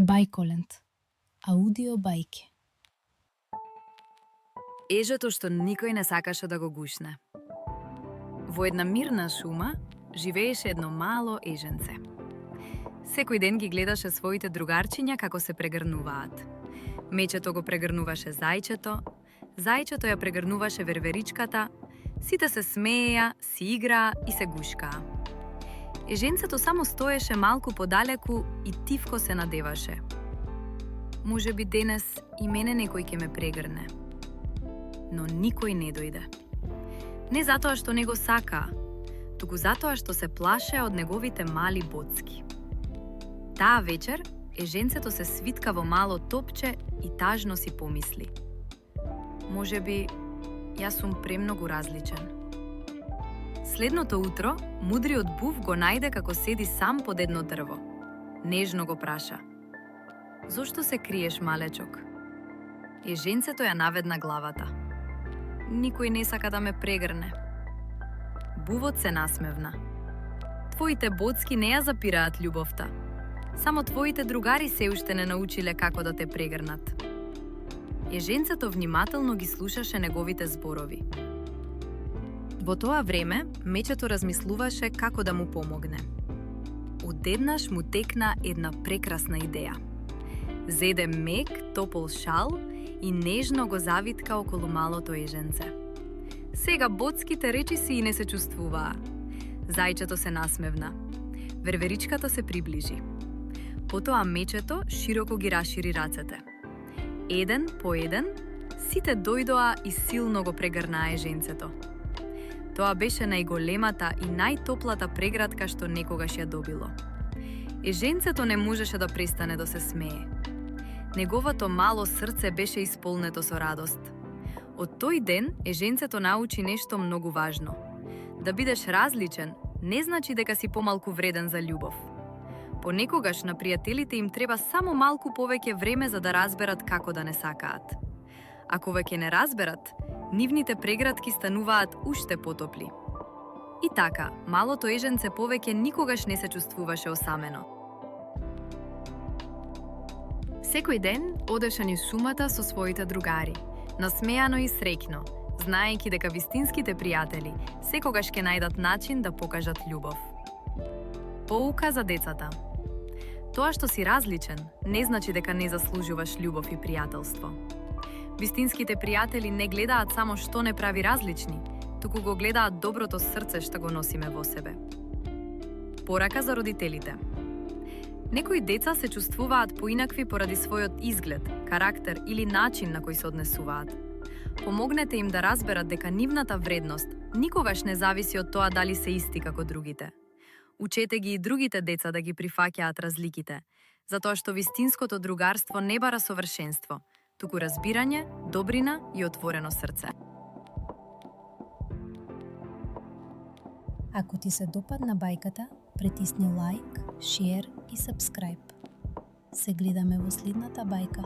Бајколент. Аудио бајки. Ежето што никој не сакаше да го гушне. Во една мирна шума живееше едно мало еженце. Секој ден ги гледаше своите другарчиња како се прегрнуваат. Мечето го прегрнуваше зајчето, зајчето ја прегрнуваше верверичката, сите се смееја, си играа и се гушкаа. Еженцето само стоеше малку подалеку и тивко се надеваше. Може би денес и мене некој ќе ме прегрне. Но никој не дојде. Не затоа што не го сакаа, туку затоа што се плашеа од неговите мали боцки. Таа вечер еженцето се свитка во мало топче и тажно си помисли: може би јас сум премногу различен. Следното утро, мудриот був го најде како седи сам под едно дрво. Нежно го праша: зошто се криеш, малечок? Еженцето ја наведна главата: никој не сака да ме прегрне. Бувот се насмевна: твоите боцки не ја запираат љубовта. Само твоите другари се уште не научиле како да те прегрнат. Еженцето внимателно ги слушаше неговите зборови. Во тоа време, мечето размислуваше како да му помогне. Одеднаш му текна една прекрасна идеја. Зеде мек, топол шал и нежно го завитка околу малото еженце. Сега боцките речиси и не се чувствуваа. Зајчето се насмевна. Верверичката се приближи. Потоа мечето широко ги расшири рацете. Еден по еден, сите дојдоа и силно го прегрнаа еженцето. Тоа беше најголемата и најтоплата прегратка што некогаш ја добило. Еженцето не можеше да престане да се смее. Неговото мало срце беше исполнето со радост. Од тој ден еженцето научи нешто многу важно. Да бидеш различен не значи дека си помалку вреден за љубов. Понекогаш на пријателите им треба само малку повеќе време за да разберат како да не сакаат. Ако веќе не разберат, нивните прегратки стануваат уште потопли. И така, малото еженце повеќе никогаш не се чувствуваше осамено. Секој ден одеше низ шумата со своите другари, насмеано и среќно, знаејќи дека вистинските пријатели секогаш ќе најдат начин да покажат љубов. Поука за децата. Тоа што си различен не значи дека не заслужуваш љубов и пријателство. Вистинските пријатели не гледаат само што не прави различни, туку го гледаат доброто срце што го носиме во себе. Порака за родителите. Некои деца се чувствуваат поинакви поради својот изглед, карактер или начин на кој се однесуваат. Помогнете им да разберат дека нивната вредност никогаш не зависи од тоа дали се исти како другите. Учете ги и другите деца да ги прифаќаат разликите, затоа што вистинското другарство не бара совршенство, туку разбирање, добрина и отворено срце. Ако ти се допадна бајката, притисни лајк, шер и сабскрајб. Се гледаме во следната бајка.